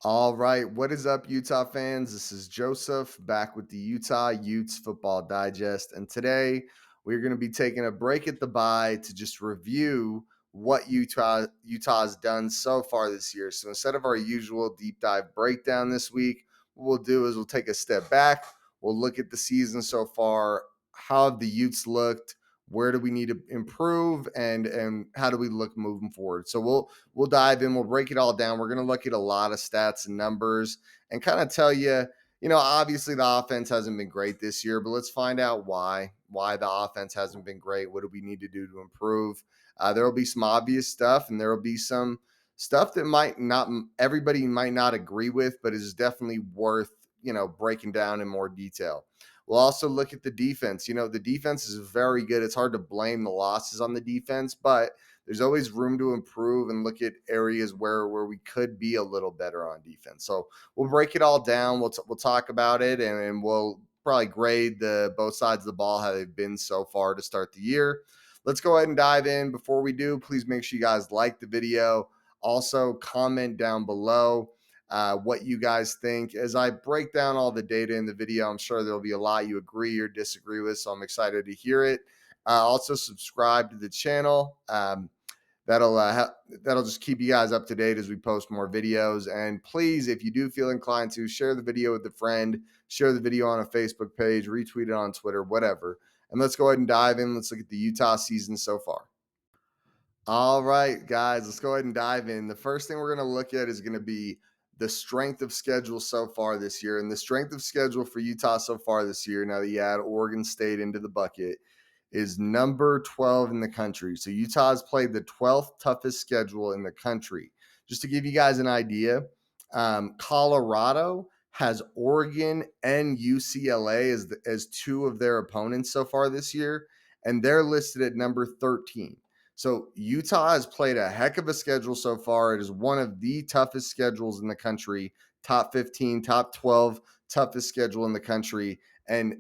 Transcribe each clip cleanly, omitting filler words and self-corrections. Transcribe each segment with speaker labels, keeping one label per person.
Speaker 1: All right, what is up, Utah fans? This is Joseph back with the Utah Utes Football Digest. And today we're going to be taking a break at the bye to just review what Utah's done so far this year. So instead of our usual deep dive breakdown this week, what we'll do is we'll take a step back. We'll look at the season so far. How have the Utes looked? Where do we need to improve, and how do we look moving forward? So we'll dive in. We'll break it all down. We're going to look at a lot of stats and numbers and kind of tell you, obviously the offense hasn't been great this year, but let's find out why the offense hasn't been great. What do we need to do to improve? There will be some obvious stuff, and there will be some stuff that might not everybody might not agree with, but is definitely worth breaking down in more detail. We'll also look at the defense. The defense is very good. It's hard to blame the losses on the defense, but there's always room to improve and look at areas where we could be a little better on defense. So we'll break it all down. We'll talk about it, and we'll probably grade the both sides of the ball, how they've been so far to start the year. Let's go ahead and dive in. Before we do, please make sure you guys like the video. Also, comment down below what you guys think. As I break down all the data in the video, I'm sure there'll be a lot you agree or disagree with, so I'm excited to hear it. Also, subscribe to the channel. That'll just keep you guys up to date as we post more videos. And please, if you do feel inclined to, share the video with a friend, share the video on a Facebook page, retweet it on Twitter, whatever. And let's go ahead and dive in. Let's look at the Utah season so far. All right, guys, let's go ahead and dive in. The first thing we're going to look at is going to be the strength of schedule so far this year. And the strength of schedule for Utah so far this year, now that you add Oregon State into the bucket, is number 12 in the country. So Utah has played the 12th toughest schedule in the country. Just to give you guys an idea, Colorado has Oregon and UCLA as two of their opponents so far this year, and they're listed at number 13. So Utah has played a heck of a schedule so far. It is one of the toughest schedules in the country, top 15, top 12 toughest schedule in the country. And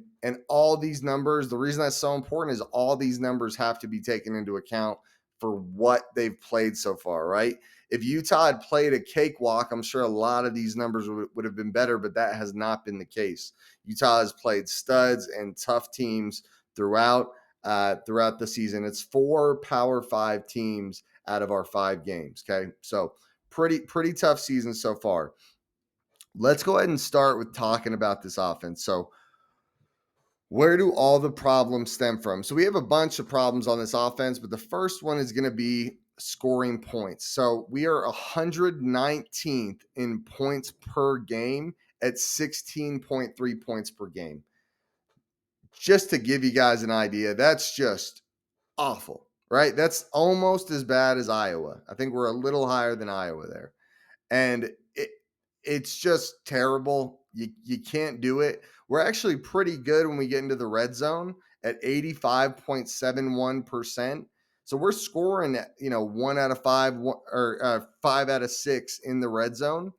Speaker 1: all these numbers, the reason that's so important is all these numbers have to be taken into account for what they've played so far, right? If Utah had played a cakewalk, I'm sure a lot of these numbers would have been better, but that has not been the case. Utah has played studs and tough teams throughout the season. It's 4 Power 5 teams out of our 5 games. Okay, so pretty tough season so far. Let's go ahead and start with talking about this offense. So where do all the problems stem from? So we have a bunch of problems on this offense, but the first one is going to be scoring points. So we are 119th in points per game at 16.3 points per game. Just to give you guys an idea, that's just awful, right? That's almost as bad as Iowa. I think we're a little higher than Iowa there. And it's just terrible. You can't do it. We're actually pretty good when we get into the red zone at 85.71%. So we're scoring, 1 out of 5 or 5 out of 6 in the red zone.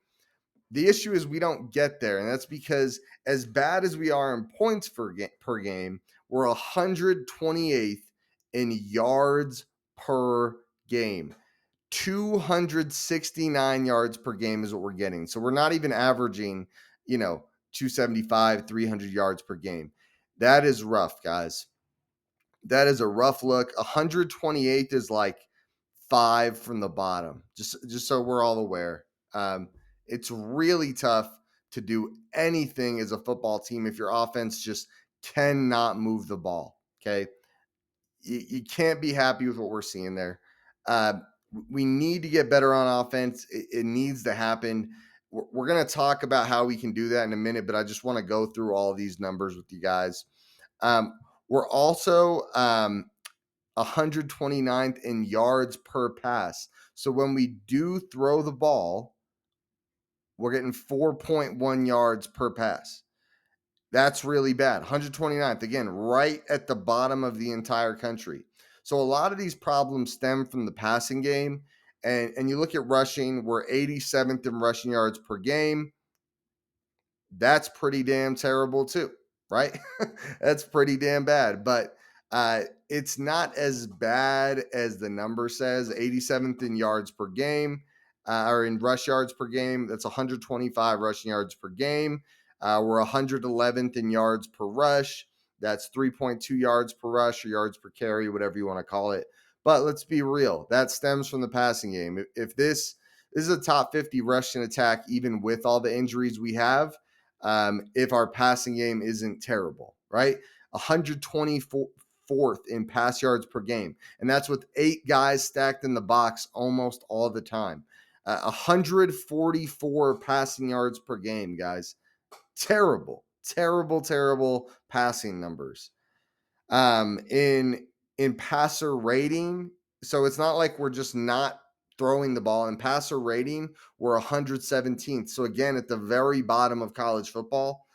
Speaker 1: The issue is we don't get there, and that's because as bad as we are in points per game, we're 128th in yards per game. 269 yards per game is what we're getting. So we're not even averaging, 275, 300 yards per game. That is rough, guys. That is a rough look. 128th is like 5 from the bottom, just so we're all aware. It's really tough to do anything as a football team if your offense just cannot move the ball. Okay. You can't be happy with what we're seeing there. We need to get better on offense. It needs to happen. We're going to talk about how we can do that in a minute, but I just want to go through all these numbers with you guys. We're also 129th in yards per pass. So when we do throw the ball, we're getting 4.1 yards per pass. That's really bad. 129th, again, right at the bottom of the entire country. So a lot of these problems stem from the passing game. And you look at rushing, we're 87th in rushing yards per game. That's pretty damn terrible too, right? That's pretty damn bad. But it's not as bad as the number says. 87th in yards per game. or in rush yards per game. That's 125 rushing yards per game. We're 111th in yards per rush. That's 3.2 yards per rush or yards per carry, whatever you want to call it. But let's be real. That stems from the passing game. If this is a top 50 rushing attack, even with all the injuries we have, if our passing game isn't terrible, right? 124th in pass yards per game. And that's with 8 guys stacked in the box almost all the time. 144 passing yards per game, guys. Terrible, terrible, terrible passing numbers. In passer rating, so it's not like we're just not throwing the ball. In passer rating, we're 117th. So again, at the very bottom of college football.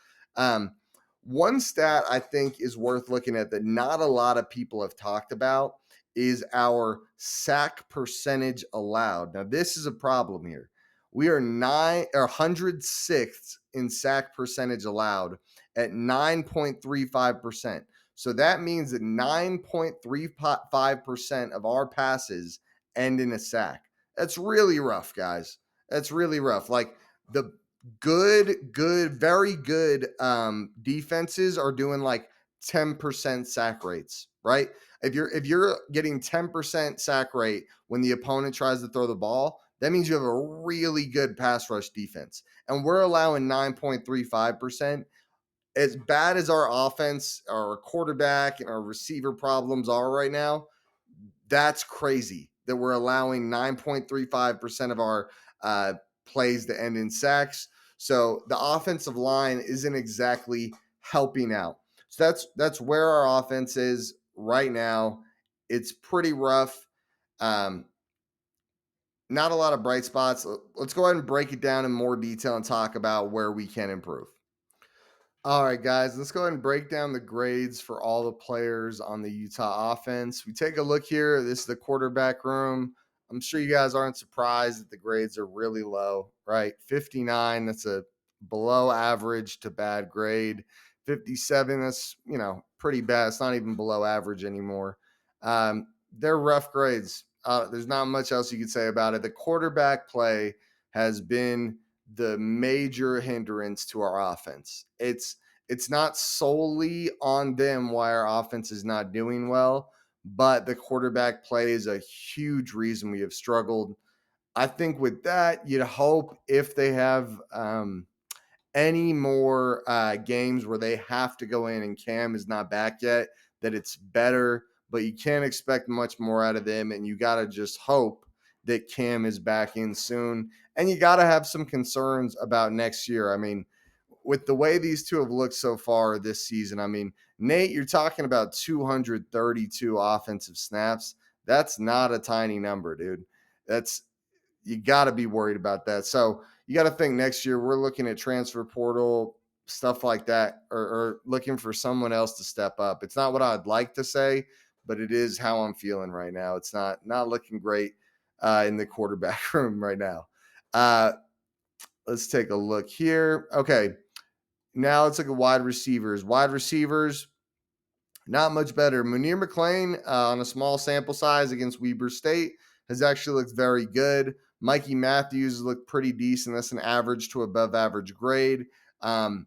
Speaker 1: One stat I think is worth looking at that not a lot of people have talked about is our sack percentage allowed. Now, this is a problem here. We are 106th in sack percentage allowed at 9.35%. So that means that 9.35% of our passes end in a sack. That's really rough, guys. That's really rough. Like the very good defenses are doing like 10% sack rates, right? If you're getting 10% sack rate when the opponent tries to throw the ball, that means you have a really good pass rush defense. And we're allowing 9.35%. As bad as our offense, our quarterback, and our receiver problems are right now, that's crazy that we're allowing 9.35% of our plays to end in sacks. So the offensive line isn't exactly helping out. So that's where our offense is right now. It's pretty rough. Not a lot of bright spots. Let's go ahead and break it down in more detail and talk about where we can improve. All right, guys, let's go ahead and break down the grades for all the players on the Utah offense. We take a look here. This is the quarterback room. I'm sure you guys aren't surprised that the grades are really low, right? 59, that's a below average to bad grade. 57, that's, pretty bad. It's not even below average anymore. They're rough grades. There's not much else you could say about it. The quarterback play has been the major hindrance to our offense. It's not solely on them why our offense is not doing well, but the quarterback play is a huge reason we have struggled. I think with that, you'd hope if they have any more games where they have to go in and Cam is not back yet, that it's better, but you can't expect much more out of them, and you got to just hope that Cam is back in soon. And you got to have some concerns about next year. I mean, with the way these two have looked so far this season, I mean, Nate, you're talking about 232 offensive snaps. That's not a tiny number, dude. You got to be worried about that. So you got to think next year we're looking at transfer portal, stuff like that, or looking for someone else to step up. It's not what I'd like to say, but it is how I'm feeling right now. It's not looking great in the quarterback room right now. Let's take a look here. Okay, now let's look at wide receivers. Wide receivers, not much better. Munir McClain on a small sample size against Weber State has actually looked very good. Mikey Matthews looked pretty decent. That's an average to above average grade. And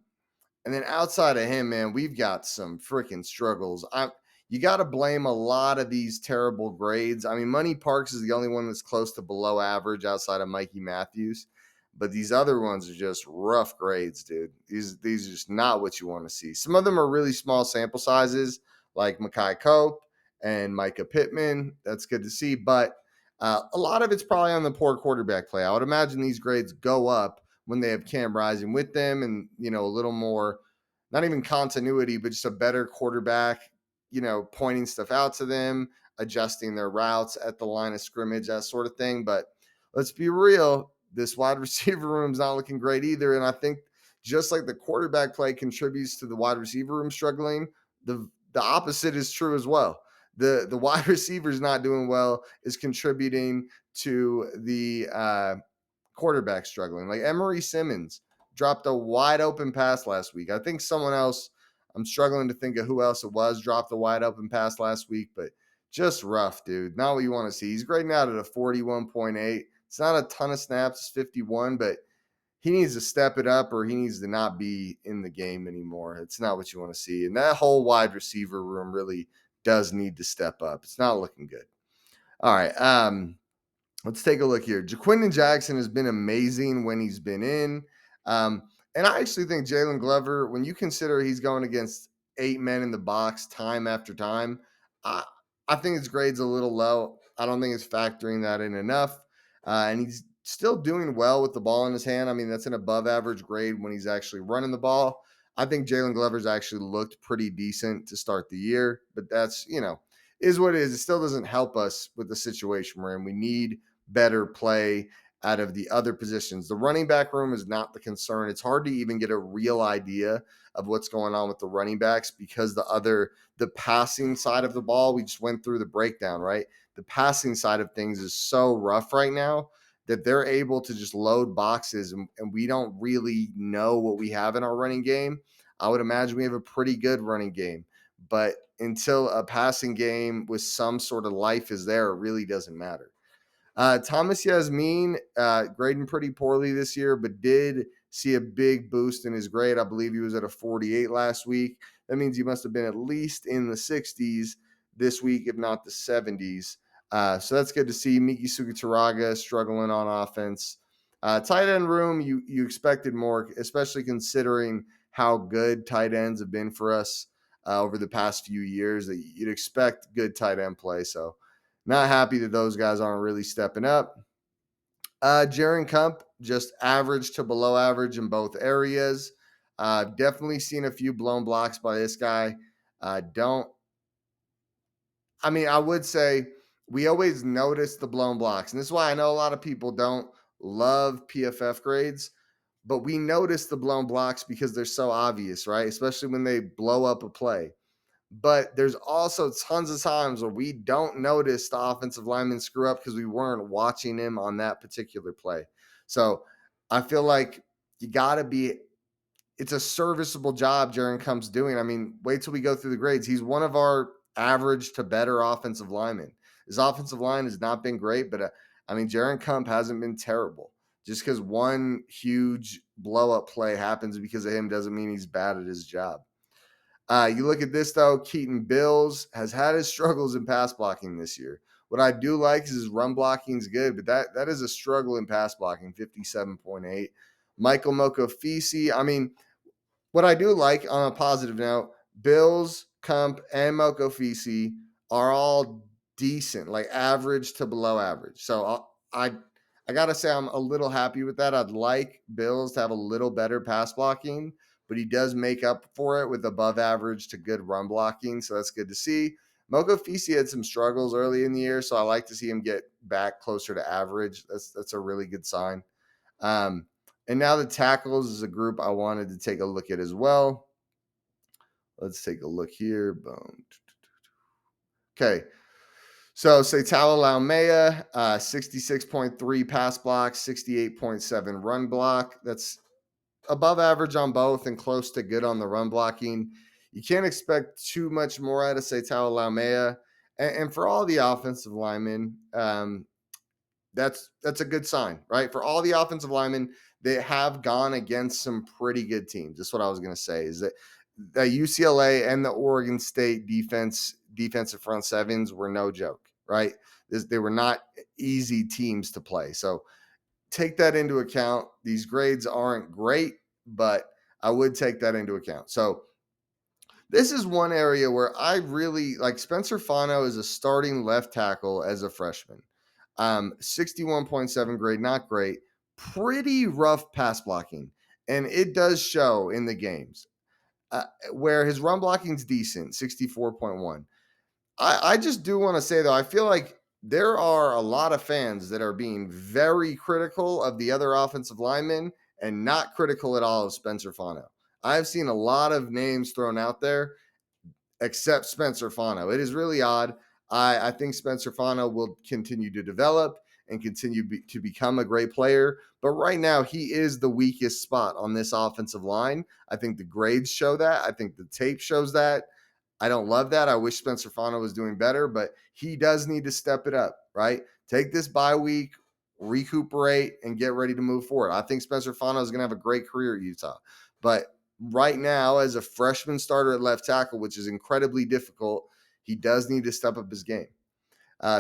Speaker 1: then outside of him, man, we've got some freaking struggles. You got to blame a lot of these terrible grades. I mean, Money Parks is the only one that's close to below average outside of Mikey Matthews. But these other ones are just rough grades, dude. These are just not what you want to see. Some of them are really small sample sizes, like Makai Cope and Micah Pittman. That's good to see. But a lot of it's probably on the poor quarterback play. I would imagine these grades go up when they have Cam Rising with them and, a little more, not even continuity, but just a better quarterback, pointing stuff out to them, adjusting their routes at the line of scrimmage, that sort of thing. But let's be real. This wide receiver room is not looking great either. And I think just like the quarterback play contributes to the wide receiver room struggling, the opposite is true as well. The wide receivers not doing well is contributing to the quarterback struggling. Like Emory Simmons dropped a wide open pass last week. I think someone else, I'm struggling to think of who else it was, dropped a wide open pass last week, but just rough, dude. Not what you want to see. He's grading out at a 41.8. It's not a ton of snaps, it's 51, but he needs to step it up or he needs to not be in the game anymore. It's not what you want to see. And that whole wide receiver room really does need to step up. It's not looking good. All right. Let's take a look here. Jaquindon Jackson has been amazing when he's been in. And I actually think Jalen Glover, when you consider he's going against 8 men in the box time after time, I, I think his grade's a little low. I don't think it's factoring that in enough. And he's still doing well with the ball in his hand. I mean, that's an above average grade when he's actually running the ball. I think Jalen Glover's actually looked pretty decent to start the year, but that's, is what it is. It still doesn't help us with the situation we're in. We need better play out of the other positions. The running back room is not the concern. It's hard to even get a real idea of what's going on with the running backs because the passing side of the ball, we just went through the breakdown, right? The passing side of things is so rough right now that they're able to just load boxes and we don't really know what we have in our running game. I would imagine we have a pretty good running game, but until a passing game with some sort of life is there, it really doesn't matter. Thomas Yasmin grading pretty poorly this year, but did see a big boost in his grade. I believe he was at a 48 last week. That means he must have been at least in the 60s this week, if not the 70s. So that's good to see. Miki Sugitaraga struggling on offense. Tight end room, you expected more, especially considering how good tight ends have been for us over the past few years. That you'd expect good tight end play. So not happy that those guys aren't really stepping up. Jaron Kump, just average to below average in both areas. Definitely seen a few blown blocks by this guy. I would say we always notice the blown blocks. And this is why I know a lot of people don't love PFF grades, but we notice the blown blocks because they're so obvious, right? Especially when they blow up a play. But there's also tons of times where we don't notice the offensive lineman screw up because we weren't watching him on that particular play. So I feel like you got to be, it's a serviceable job Jaron Kump's doing. I mean, wait till we go through the grades. He's one of our average to better offensive linemen. His offensive line has not been great, but Jaron Kump hasn't been terrible. Just because one huge blow up play happens because of him doesn't mean he's bad at his job. You look at this, though, Keaton Bills has had his struggles in pass blocking this year. What I do like is his run blocking is good, but that is a struggle in pass blocking, 57.8. Michael Mokofisi, what I do like on a positive note, Bills, Kump, and Mokofisi are all decent, like average to below average. So I got to say I'm a little happy with that. I'd like Bills to have a little better pass blocking, but he does make up for it with above average to good run blocking. So that's good to see. Mokofisi had some struggles early in the year, so I like to see him get back closer to average. That's a really good sign. And now the tackles is a group I wanted to take a look at as well. Let's take a look here. Boom. Okay. So Seitala Laumea, 66.3 pass block, 68.7 run block. That's above average on both and close to good on the run blocking. You can't expect too much more out of Seitala Laumea. And for all the offensive linemen, that's a good sign, right? For all the offensive linemen, they have gone against some pretty good teams. That's what I was going to say, is that the UCLA and the Oregon State defensive front sevens were no joke, right? They were not easy teams to play. So take that into account. These grades aren't great, but I would take that into account. So this is one area where I really like. Spencer Fano is a starting left tackle as a freshman. 61.7 grade, not great. Pretty rough pass blocking. And it does show in the games where his run blocking is decent, 64.1. I just do want to say, though, I feel like there are a lot of fans that are being very critical of the other offensive linemen and not critical at all of Spencer Fano. I've seen a lot of names thrown out there except Spencer Fano. It is really odd. I think Spencer Fano will continue to develop and continue to become a great player. But right now, he is the weakest spot on this offensive line. I think the grades show that. I think the tape shows that. I don't love that. I wish Spencer Fano was doing better, but he does need to step it up, right? Take this bye week, recuperate, and get ready to move forward. I think Spencer Fano is going to have a great career at Utah. But right now, as a freshman starter at left tackle, which is incredibly difficult, he does need to step up his game.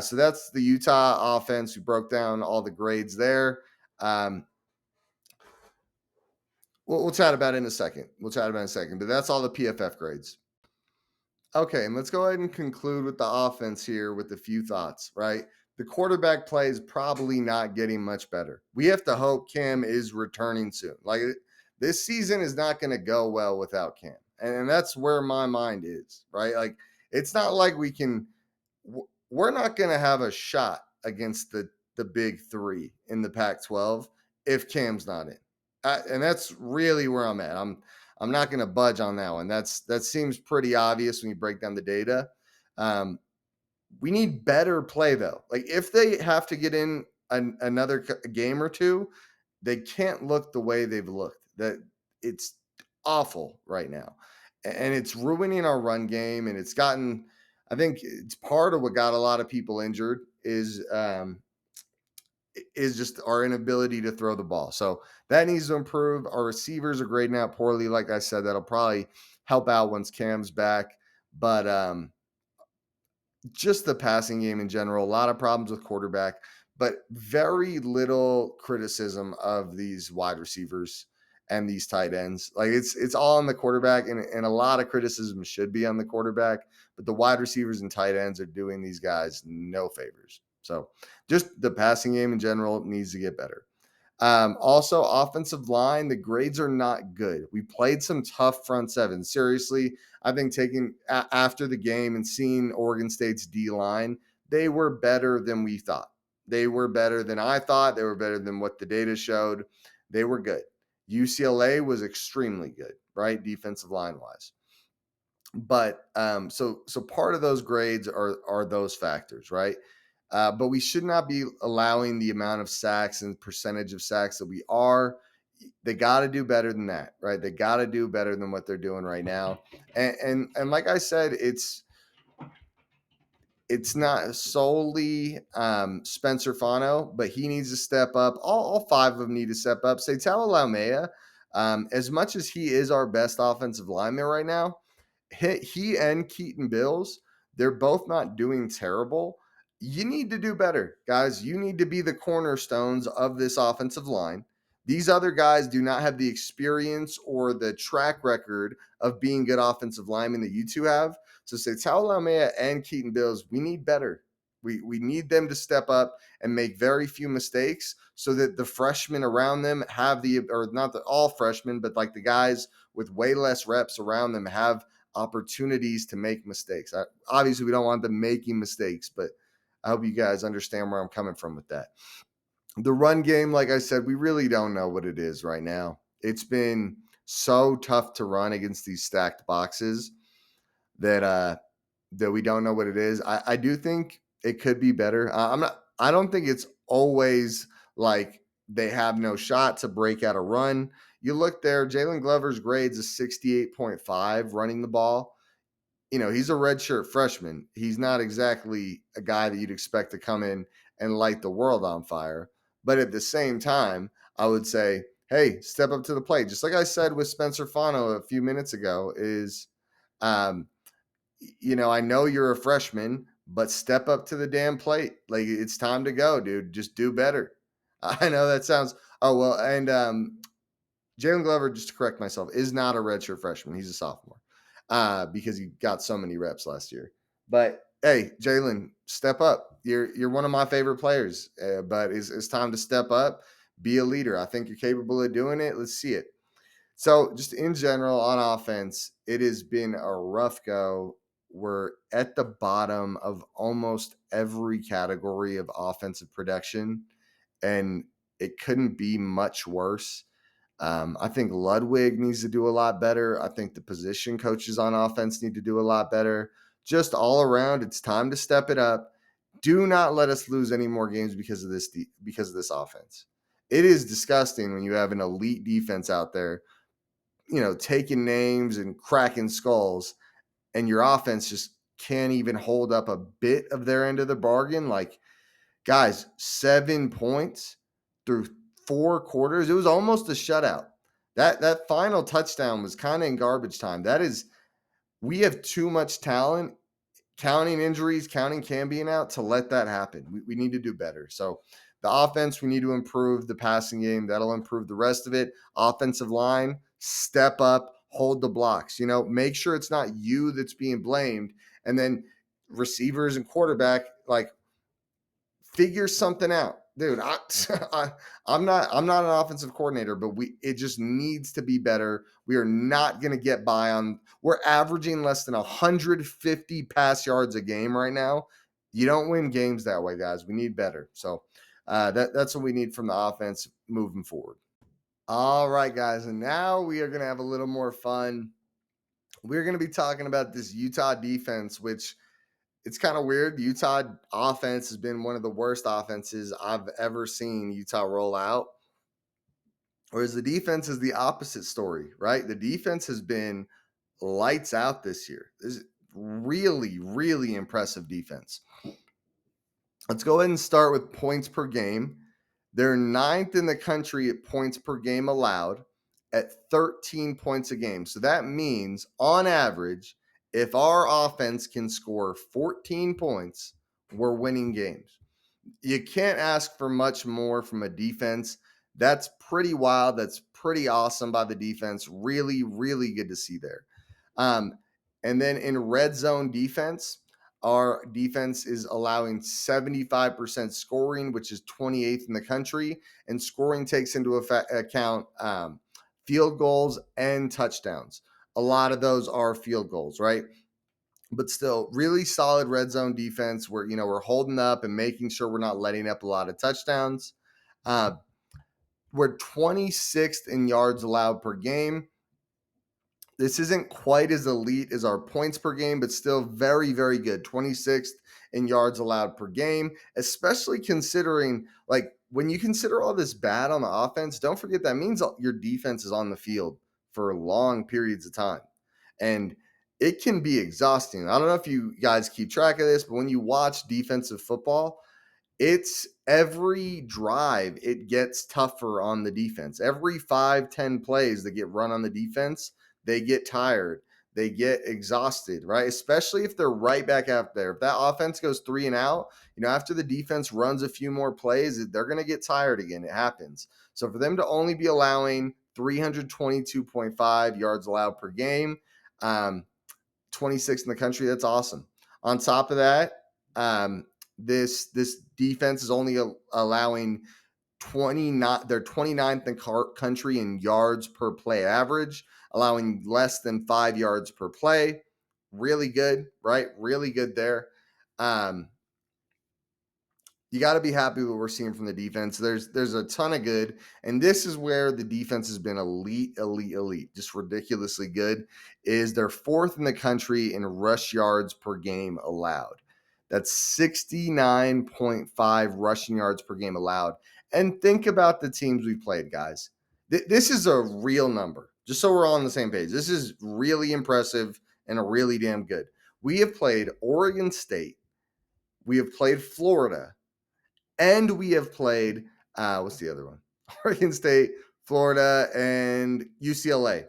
Speaker 1: So that's the Utah offense. We broke down all the grades there. We'll chat about it in a second. But that's all the PFF grades. Okay, and let's go ahead and conclude with the offense here with a few thoughts, right? The quarterback play is probably not getting much better. We have to hope Cam is returning soon. Like, this season is not going to go well without Cam. And that's where my mind is, right? Like, it's not like we're not going to have a shot against the big three in the Pac-12 if Cam's not in. And that's really where I'm at. I'm not going to budge on that one. That seems pretty obvious when you break down the data. We need better play though. Like, if they have to get in another game or two, they can't look the way they've looked. That it's awful right now, and it's ruining our run game. And it's gotten, I think it's part of what got a lot of people injured is just our inability to throw the ball. So that needs to improve. Our receivers are grading out poorly. Like I said, that'll probably help out once Cam's back. But just the passing game in general, a lot of problems with quarterback, but very little criticism of these wide receivers and these tight ends. Like, it's all on the quarterback, and a lot of criticism should be on the quarterback, but the wide receivers and tight ends are doing these guys no favors. So just the passing game in general needs to get better. Also, offensive line, the grades are not good. We played some tough front seven. Seriously, I think taking after the game and seeing Oregon State's D line, they were better than we thought. They were better than I thought. They were better than what the data showed. They were good. UCLA was extremely good, right? Defensive line wise. But so part of those grades are those factors, right? But we should not be allowing the amount of sacks and percentage of sacks that we are. They got to do better than that, right? They got to do better than what they're doing right now. And like I said, it's not solely Spencer Fano, but he needs to step up. All five of them need to step up. Seitel Laumea, as much as he is our best offensive lineman right now, he and Keaton Bills, they're both not doing terrible. You need to do better, guys. You need to be the cornerstones of this offensive line. These other guys do not have the experience or the track record of being good offensive linemen that you two have. So say Laumea and Keaton Bills, we need better. We need them to step up and make very few mistakes so that the freshmen around them have or not all freshmen, but like the guys with way less reps around them have opportunities to make mistakes. Obviously, we don't want them making mistakes, but I hope you guys understand where I'm coming from with that. The run game, like I said, we really don't know what it is right now. It's been so tough to run against these stacked boxes that we don't know what it is. I do think it could be better. I don't think it's always like they have no shot to break out a run. You look there, Jalen Glover's grades is 68.5 running the ball. He's a redshirt freshman. He's not exactly a guy that you'd expect to come in and light the world on fire. But at the same time, I would say, hey, step up to the plate. Just like I said with Spencer Fano a few minutes ago is, I know you're a freshman, but step up to the damn plate. Like, it's time to go, dude. Just do better. I know that sounds, and Jalen Glover, just to correct myself, is not a redshirt freshman. He's a sophomore because he got so many reps last year. But hey, Jalen, step up. You're one of my favorite players, but it's time to step up, be a leader. I think you're capable of doing it. Let's see it. So just in general on offense, it has been a rough go. We're at the bottom of almost every category of offensive production, and it couldn't be much worse. I think Ludwig needs to do a lot better. I think the position coaches on offense need to do a lot better. Just all around, it's time to step it up. Do not let us lose any more games because of this offense. It is disgusting when you have an elite defense out there, taking names and cracking skulls, and your offense just can't even hold up a bit of their end of the bargain. Like, Guys, 7 points through 4 quarters. It was almost a shutout. That final touchdown was kind of in garbage time. We have too much talent, counting injuries, counting Cam being out, to let that happen. We need to do better. So the offense, we need to improve the passing game. That'll improve the rest of it. Offensive line, step up, hold the blocks. Make sure it's not you that's being blamed. And then receivers and quarterback, like, figure something out, dude. I'm not an offensive coordinator, but it just needs to be better. We are not going to get by on. We're averaging less than 150 pass yards a game right now. You don't win games that way, guys. We need better. So that's what we need from the offense moving forward. All right, guys, and now we are going to have a little more fun. We're going to be talking about this Utah defense, which, it's kind of weird. The Utah offense has been one of the worst offenses I've ever seen Utah roll out. Whereas the defense is the opposite story, right? The defense has been lights out this year. This is really, really impressive defense. Let's go ahead and start with points per game. They're 9th in the country at points per game allowed at 13 points a game. So that means, on average, if our offense can score 14 points, we're winning games. You can't ask for much more from a defense. That's pretty wild. That's pretty awesome by the defense. Really, really good to see there. And then in red zone defense, our defense is allowing 75% scoring, which is 28th in the country. And scoring takes into account field goals and touchdowns. A lot of those are field goals, right? But still, really solid red zone defense where, we're holding up and making sure we're not letting up a lot of touchdowns. We're 26th in yards allowed per game. This isn't quite as elite as our points per game, but still very, very good. 26th in yards allowed per game, especially considering, like, when you consider all this bad on the offense, don't forget that means your defense is on the field for long periods of time. And it can be exhausting. I don't know if you guys keep track of this, but when you watch defensive football, it's every drive it gets tougher on the defense. Every 5-10 plays that get run on the defense, they get tired, they get exhausted, right? Especially if they're right back out there. If that offense goes 3 and out, after the defense runs a few more plays, they're going to get tired again. It happens. So for them to only be allowing 322.5 yards allowed per game, 26th in the country, that's awesome. On top of that, this defense is only allowing 29. They're 29th in country in yards per play average, allowing less than 5 yards per play. Really good, right? Really good there. You got to be happy with what we're seeing from the defense. There's a ton of good, and this is where the defense has been elite, just ridiculously good. Is they're 4th in the country in rush yards per game allowed. That's 69.5 rushing yards per game allowed. And think about the teams we've played, guys. This is a real number, just so we're all on the same page. This is really impressive and really damn good. We have played Oregon State. We have played Florida. And we have played, what's the other one? Oregon State, Florida, and UCLA.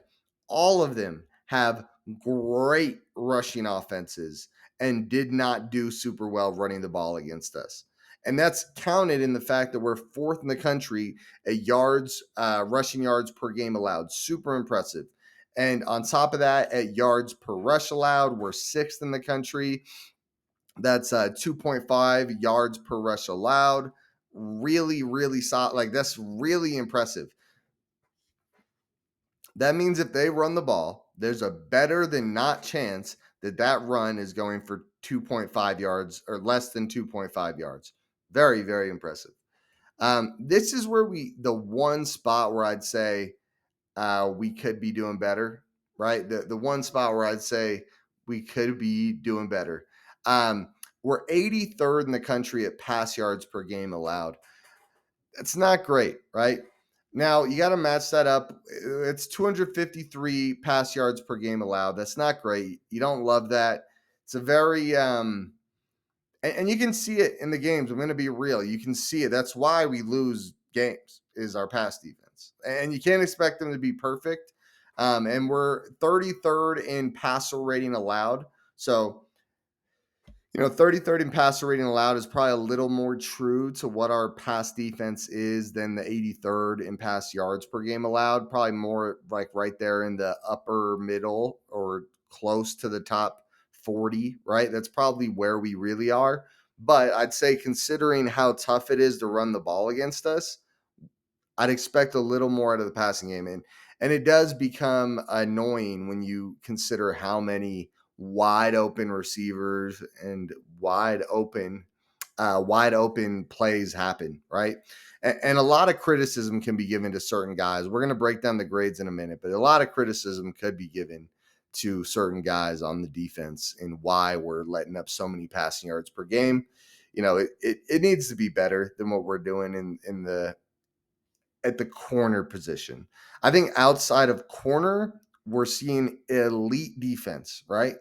Speaker 1: All of them have great rushing offenses and did not do super well running the ball against us. And that's counted in the fact that we're 4th in the country at rushing yards per game allowed. Super impressive. And on top of that, at yards per rush allowed, we're 6th in the country. That's 2.5 yards per rush allowed. Really, really solid. Like, that's really impressive. That means if they run the ball, there's a better than not chance that run is going for 2.5 yards or less than 2.5 yards. Very, very impressive. This is where the one spot where I'd say we could be doing better, right? The one spot where I'd say we could be doing better. We're 83rd in the country at pass yards per game allowed. That's not great, right? Now, you got to match that up. It's 253 pass yards per game allowed. That's not great. You don't love that. It's a very And you can see it in the games. I'm going to be real. You can see it. That's why we lose games is our pass defense. And you can't expect them to be perfect. And we're 33rd in passer rating allowed. So 33rd in passer rating allowed is probably a little more true to what our pass defense is than the 83rd in pass yards per game allowed. Probably more like right there in the upper middle or close to the top 40, right? That's probably where we really are. But I'd say, considering how tough it is to run the ball against us, I'd expect a little more out of the passing game. And it does become annoying when you consider how many wide open receivers and wide open plays happen, right? And a lot of criticism can be given to certain guys. We're going to break down the grades in a minute, but a lot of criticism could be given to certain guys on the defense and why we're letting up so many passing yards per game. It needs to be better than what we're doing in the at the corner position. I think outside of corner, we're seeing elite defense, right?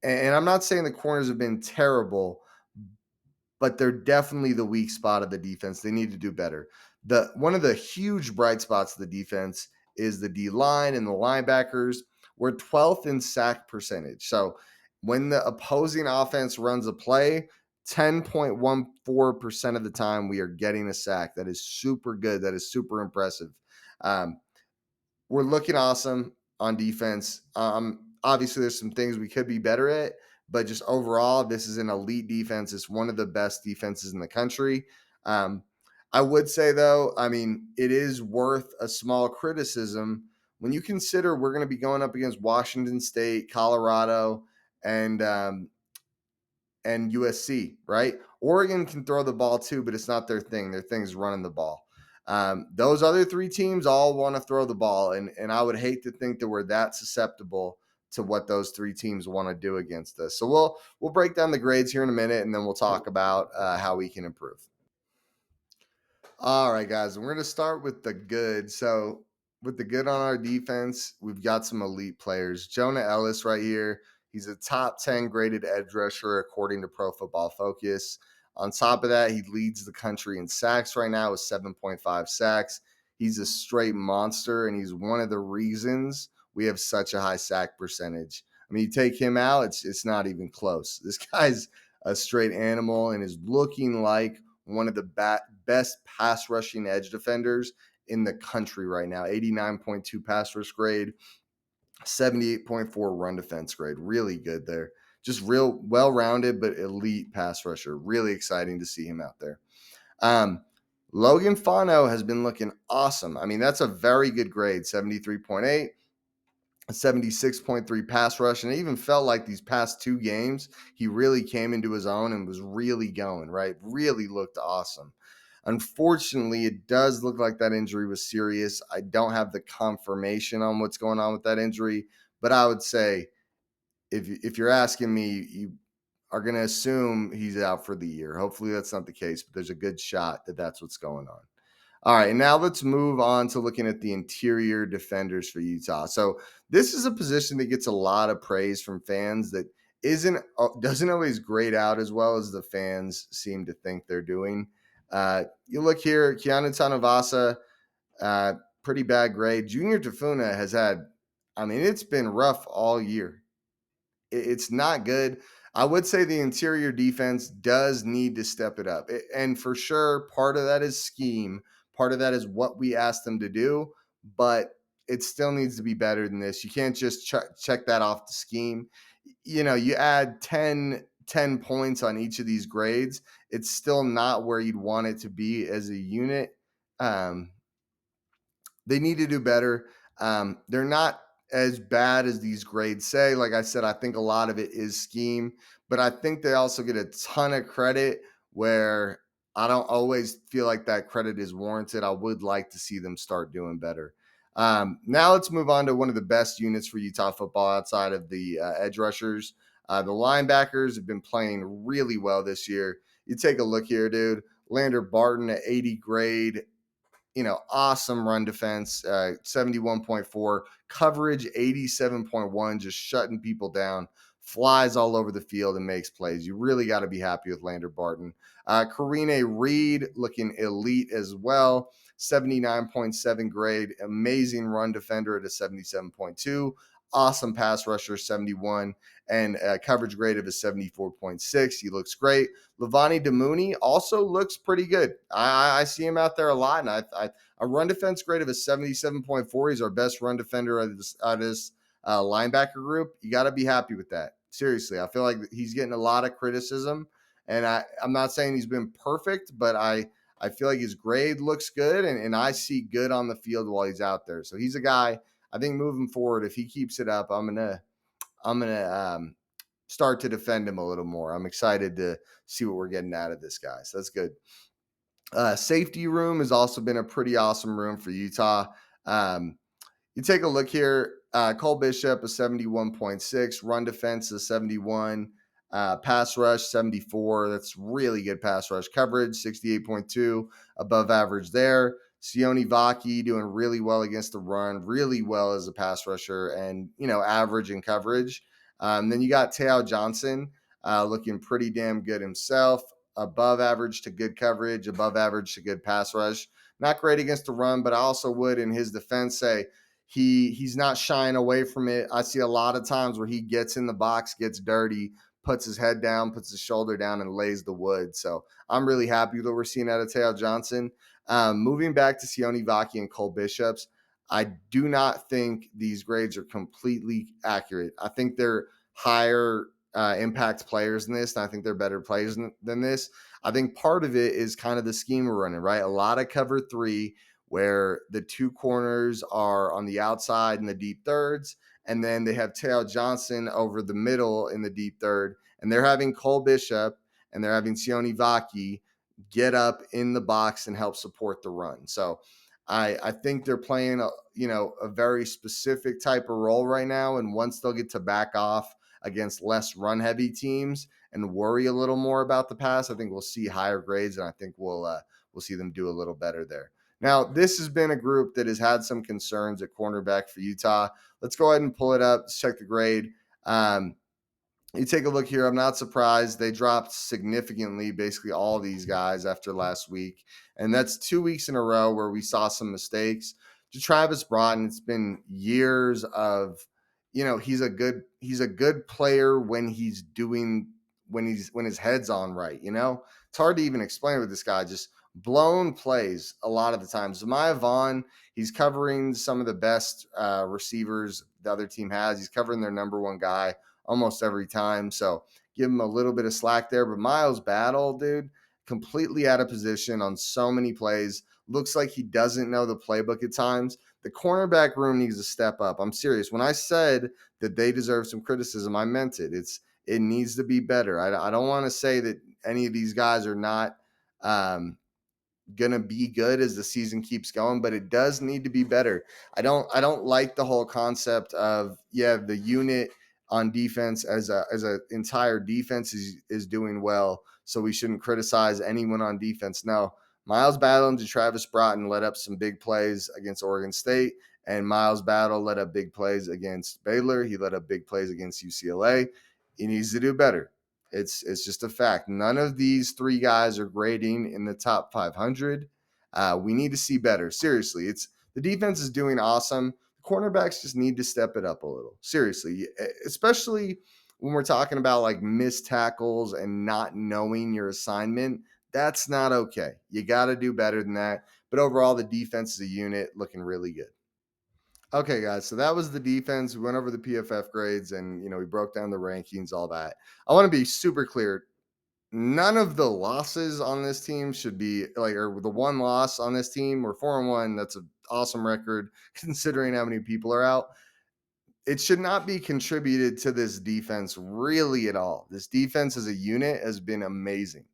Speaker 1: And I'm not saying the corners have been terrible, but they're definitely the weak spot of the defense. They need to do better. The one of the huge bright spots of the defense is the D line and the linebackers. We're 12th in sack percentage. So when the opposing offense runs a play, 10.14% of the time we are getting a sack. That is super good. That is super impressive. Um, we're looking awesome on defense. Obviously, there's some things we could be better at, but just overall, this is an elite defense. It's one of the best defenses in the country. Um, I would say, though, I mean, it is worth a small criticism when you consider we're going to be going up against Washington State, Colorado, and USC, right? Oregon can throw the ball too, but it's not their thing. Their thing is running the ball. Those other three teams all want to throw the ball, and I would hate to think that we're that susceptible to what those three teams want to do against us. So we'll break down the grades here in a minute, and then we'll talk about how we can improve. All right, guys, we're going to start with the good. So, with the good on our defense, we've got some elite players. Jonah Ellis, right here, he's a top 10 graded edge rusher according to Pro Football Focus. On top of that, he leads the country in sacks right now with 7.5 sacks. He's a straight monster, and he's one of the reasons we have such a high sack percentage. I mean, you take him out, it's not even close. This guy's a straight animal and is looking like one of the best pass rushing edge defenders in the country right now. 89.2 pass rush grade, 78.4 run defense grade. Really good there. Just real well-rounded, but elite pass rusher. Really exciting to see him out there. Logan Fano has been looking awesome. I mean, that's a very good grade, 73.8. 76.3 pass rush, and it even felt like these past two games he really came into his own and was really going, right? Really looked awesome. Unfortunately, it does look like that injury was serious. I don't have the confirmation on what's going on with that injury, but I would say if you're asking me, you are going to assume he's out for the year. Hopefully that's not the case, but there's a good shot that that's what's going on. All right, and now let's move on to looking at the interior defenders for Utah. So this is a position that gets a lot of praise from fans that doesn't always grade out as well as the fans seem to think they're doing. You look here, Keanu Tanavasa, pretty bad grade. Junior Tafuna has had, I mean, it's been rough all year. It's not good. I would say the interior defense does need to step it up. And for sure, part of that is scheme. Part of that is what we asked them to do, but it still needs to be better than this. You can't just check that off the scheme. You add 10 points on each of these grades. It's still not where you'd want it to be as a unit. They need to do better. They're not as bad as these grades say. Like I said, I think a lot of it is scheme, but I think they also get a ton of credit where I don't always feel like that credit is warranted. I would like to see them start doing better. Now let's move on to one of the best units for Utah football outside of the edge rushers. The linebackers have been playing really well this year. You take a look here, dude. Lander Barton at 80 grade, awesome run defense, 71.4, coverage 87.1, just shutting people down. flies all over the field and makes plays. You really got to be happy with Lander Barton. Karine Reed looking elite as well. 79.7 grade, amazing run defender at a 77.2, awesome pass rusher 71, and a coverage grade of a 74.6. He looks great. Lavani Damuni also looks pretty good. I see him out there a lot, and a run defense grade of a 77.4. He's our best run defender out of this linebacker group. You got to be happy with that. Seriously, I feel like he's getting a lot of criticism, and I'm not saying he's been perfect, but I feel like his grade looks good, and I see good on the field while he's out there. So he's a guy I think moving forward, if he keeps it up, I'm gonna start to defend him a little more. I'm excited to see what we're getting out of this guy. So that's good. Safety room has also been a pretty awesome room for Utah. You take a look here. Cole Bishop is 71.6. Run defense is 71. Pass rush 74. That's really good pass rush coverage. 68.2, above average there. Sione Vaki doing really well against the run, really well as a pass rusher, and average in coverage. Then you got Tao Johnson looking pretty damn good himself. Above average to good coverage, above average to good pass rush. Not great against the run, but I also would, in his defense, say he's not shying away from it. I see a lot of times where he gets in the box, gets dirty, puts his head down, puts his shoulder down, and lays the wood. So I'm really happy that we're seeing out of Tao Johnson. Moving back to Sione Vaki and Cole Bishops, I do not think these grades are completely accurate. I think they're higher impact players than this, and I think they're better players than this. I think part of it is kind of the scheme we're running, right? A lot of cover three, where the two corners are on the outside in the deep thirds, and then they have Tao Johnson over the middle in the deep third, and they're having Cole Bishop and they're having Sione Vaki get up in the box and help support the run. So I think they're playing a very specific type of role right now, and once they'll get to back off against less run heavy teams and worry a little more about the pass, I think we'll see higher grades, and I think we'll see them do a little better there. Now, this has been a group that has had some concerns at cornerback for Utah. Let's go ahead and pull it up. Let's check the grade. You take a look here. I'm not surprised. They dropped significantly, basically all these guys after last week. And that's 2 weeks in a row where we saw some mistakes. To Travis Broughton, it's been years of, he's a good player when he's doing, when his head's on right, It's hard to even explain with this guy. Just blown plays a lot of the time. Zamaya Vaughn, he's covering some of the best receivers the other team has. He's covering their number one guy almost every time. So give him a little bit of slack there. But Miles Battle, dude, completely out of position on so many plays. Looks like he doesn't know the playbook at times. The cornerback room needs to step up. I'm serious. When I said that they deserve some criticism, I meant it. It needs to be better. I don't want to say that any of these guys are not gonna be good as the season keeps going, but it does need to be better. I don't like the whole concept of the unit on defense as a entire defense is doing well, so we shouldn't criticize anyone on defense. No, Miles Battle and Travis Broughton let up some big plays against Oregon State, and Miles Battle let up big plays against Baylor. He let up big plays against UCLA. He needs to do better. It's just a fact. None of these three guys are grading in the top 500. We need to see better. Seriously, the defense is doing awesome. The cornerbacks just need to step it up a little. Seriously, especially when we're talking about like missed tackles and not knowing your assignment. That's not okay. You got to do better than that. But overall, the defense is a unit looking really good. Okay, guys, so that was the defense. We went over the PFF grades and, we broke down the rankings, all that. I want to be super clear. None of the losses on this team should be or the one loss on this team. We're 4-1. That's an awesome record considering how many people are out. It should not be contributed to this defense really at all. This defense as a unit has been amazing.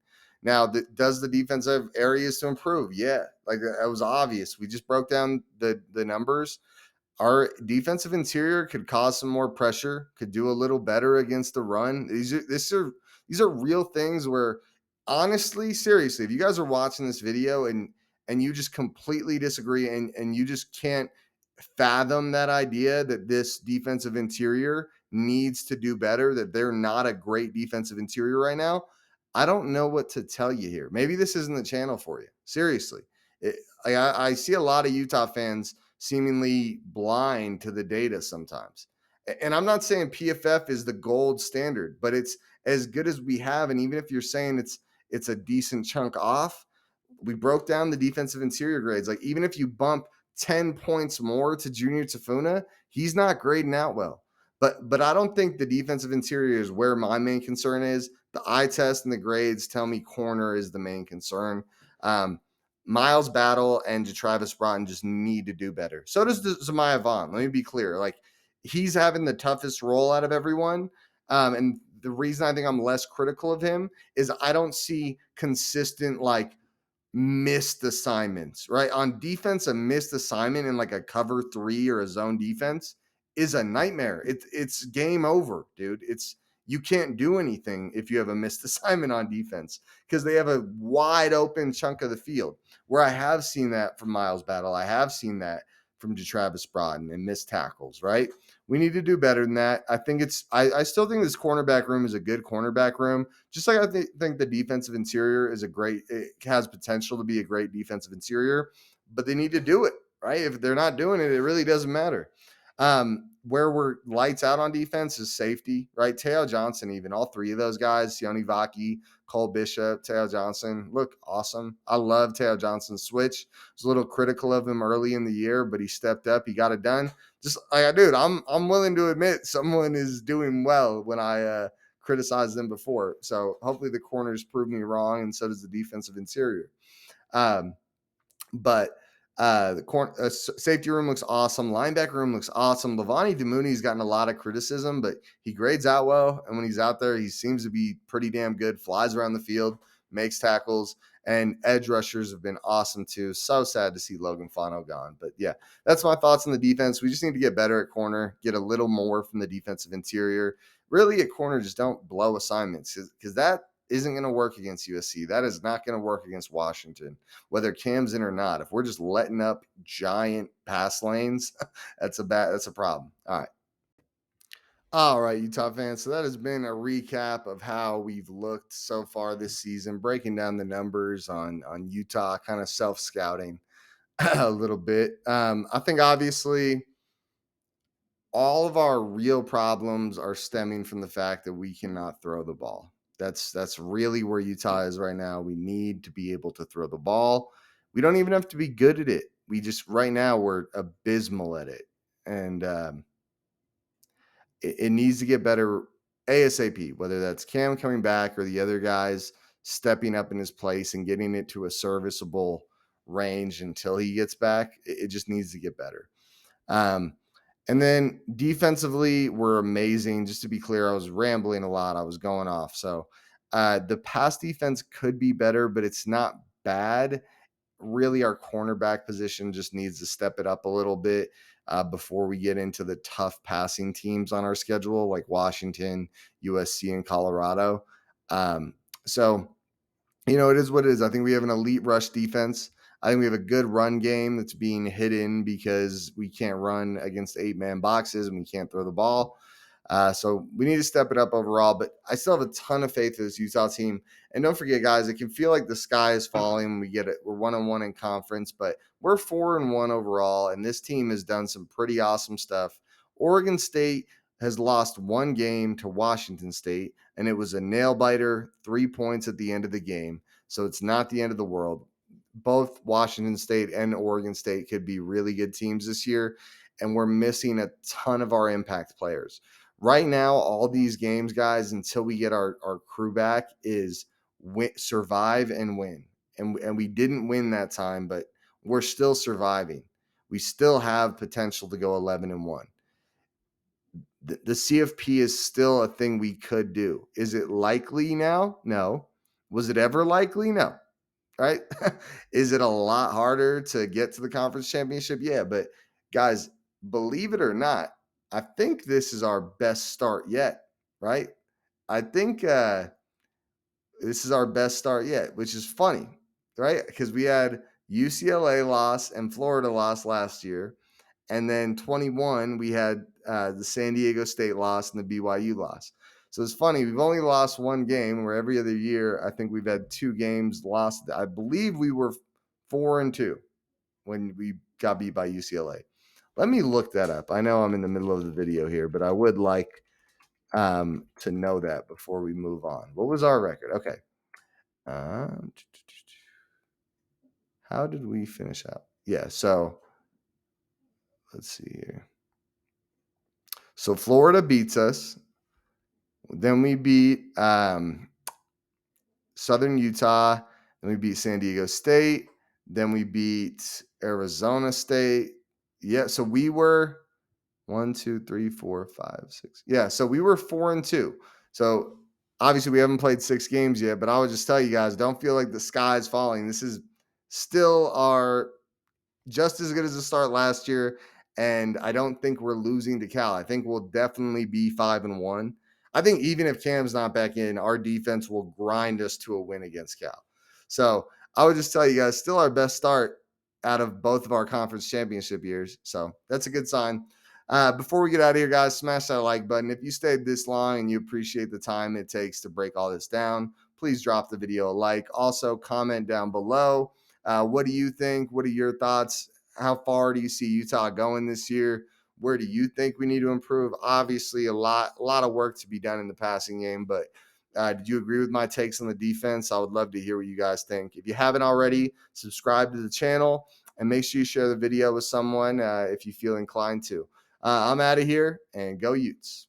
Speaker 1: Now, does the defense have areas to improve? Yeah, that was obvious. We just broke down the numbers. Our defensive interior could cause some more pressure, could do a little better against the run. These are real things where, honestly, seriously, if you guys are watching this video and you just completely disagree and you just can't fathom that idea that this defensive interior needs to do better, that they're not a great defensive interior right now, I don't know what to tell you here. Maybe this isn't the channel for you. Seriously. I see a lot of Utah fans seemingly blind to the data sometimes. And I'm not saying PFF is the gold standard, but it's as good as we have. And even if you're saying it's a decent chunk off, we broke down the defensive interior grades. Like, even if you bump 10 points more to Junior Tafuna, he's not grading out well. But I don't think the defensive interior is where my main concern is. The eye test and the grades tell me corner is the main concern. Miles Battle and Travis Broughton just need to do better. So does Zamiah Vaughn. Let me be clear. Like, he's having the toughest role out of everyone. And the reason I think I'm less critical of him is I don't see consistent, like, missed assignments, right? On defense, a missed assignment in like a cover 3 or a zone defense is a nightmare. It's game over, dude. You can't do anything if you have a missed assignment on defense because they have a wide open chunk of the field. Where I have seen that from Miles Battle, I have seen that from Travis Broughton and missed tackles, right? We need to do better than that. I think I still think this cornerback room is a good cornerback room. Just like I think the defensive interior is it has potential to be a great defensive interior, but they need to do it, right? If they're not doing it, it really doesn't matter. Where we're lights out on defense is safety, right? Teo Johnson, even all three of those guys, Sione Vaki, Cole Bishop, Teo Johnson, look awesome. I love Teo Johnson's switch. I was a little critical of him early in the year, but he stepped up. He got it done. Just like, dude, I'm willing to admit someone is doing well when I criticized them before. So hopefully the corners prove me wrong, and so does the defensive interior. But the safety room looks awesome. Linebacker room looks awesome. Levani Damuni's gotten a lot of criticism, but he grades out well. And when he's out there, he seems to be pretty damn good. Flies around the field, makes tackles, and edge rushers have been awesome too. So sad to see Logan Fano gone. But yeah, that's my thoughts on the defense. We just need to get better at corner, get a little more from the defensive interior. Really, at corner, just don't blow assignments because that isn't going to work against USC. That is not going to work against Washington, whether Cam's in or not. If we're just letting up giant pass lanes, that's a problem. All right, Utah fans. So that has been a recap of how we've looked so far this season, breaking down the numbers on Utah, kind of self-scouting a little bit. I think obviously all of our real problems are stemming from the fact that we cannot throw the ball. That's really where Utah is right now. We need to be able to throw the ball. We don't even have to be good at it. We just right now we're abysmal at it, and it needs to get better ASAP. Whether that's Cam coming back or the other guys stepping up in his place and getting it to a serviceable range until he gets back, it just needs to get better. And then defensively, we're amazing. Just to be clear, I was rambling a lot. I was going off. So the pass defense could be better, but it's not bad. Really, our cornerback position just needs to step it up a little bit before we get into the tough passing teams on our schedule, like Washington, USC, and Colorado. So it is what it is. I think we have an elite rush defense. I think we have a good run game that's being hidden because we can't run against 8-man boxes and we can't throw the ball. So we need to step it up overall. But I still have a ton of faith in this Utah team. And don't forget, guys, it can feel like the sky is falling when we get it. We're 1-1 in conference, but we're 4-1 overall. And this team has done some pretty awesome stuff. Oregon State has lost one game to Washington State, and it was a nail biter, 3 points at the end of the game. So it's not the end of the world. Both Washington State and Oregon State could be really good teams this year, and we're missing a ton of our impact players. Right now, all these games, guys, until we get our crew back, is survive and win. And we didn't win that time, but we're still surviving. We still have potential to go 11-1. The CFP is still a thing we could do. Is it likely now? No. Was it ever likely? No. Right? Is it a lot harder to get to the conference championship? Yeah, but guys, believe it or not, I think this is our best start yet, right? I think this is our best start yet, which is funny, right? Because we had UCLA loss and Florida loss last year. And then 21, we had the San Diego State loss and the BYU loss. So it's funny. We've only lost one game, where every other year I think we've had 2 games lost. I believe we were 4-2 when we got beat by UCLA. Let me look that up. I know I'm in the middle of the video here, but I would like to know that before we move on. What was our record? Okay. How did we finish out? Yeah, so let's see here. So Florida beats us. Then we beat Southern Utah. Then we beat San Diego State. Then we beat Arizona State. Yeah, so we were 1, 2, 3, 4, 5, 6. Yeah, so we were 4-2. So obviously we haven't played 6 games yet, but I would just tell you guys, don't feel like the sky's falling. This is still our just as good as the start last year, and I don't think we're losing to Cal. I think we'll definitely be 5-1. I think even if Cam's not back in, our defense will grind us to a win against Cal. So I would just tell you guys, still our best start out of both of our conference championship years. So that's a good sign. Before we get out of here, guys, smash that like button. If you stayed this long and you appreciate the time it takes to break all this down, please drop the video a like. Also, comment down below. What do you think? What are your thoughts? How far do you see Utah going this year? Where do you think we need to improve? Obviously, a lot of work to be done in the passing game, but did you agree with my takes on the defense? I would love to hear what you guys think. If you haven't already, subscribe to the channel and make sure you share the video with someone if you feel inclined to. I'm out of here, and go Utes.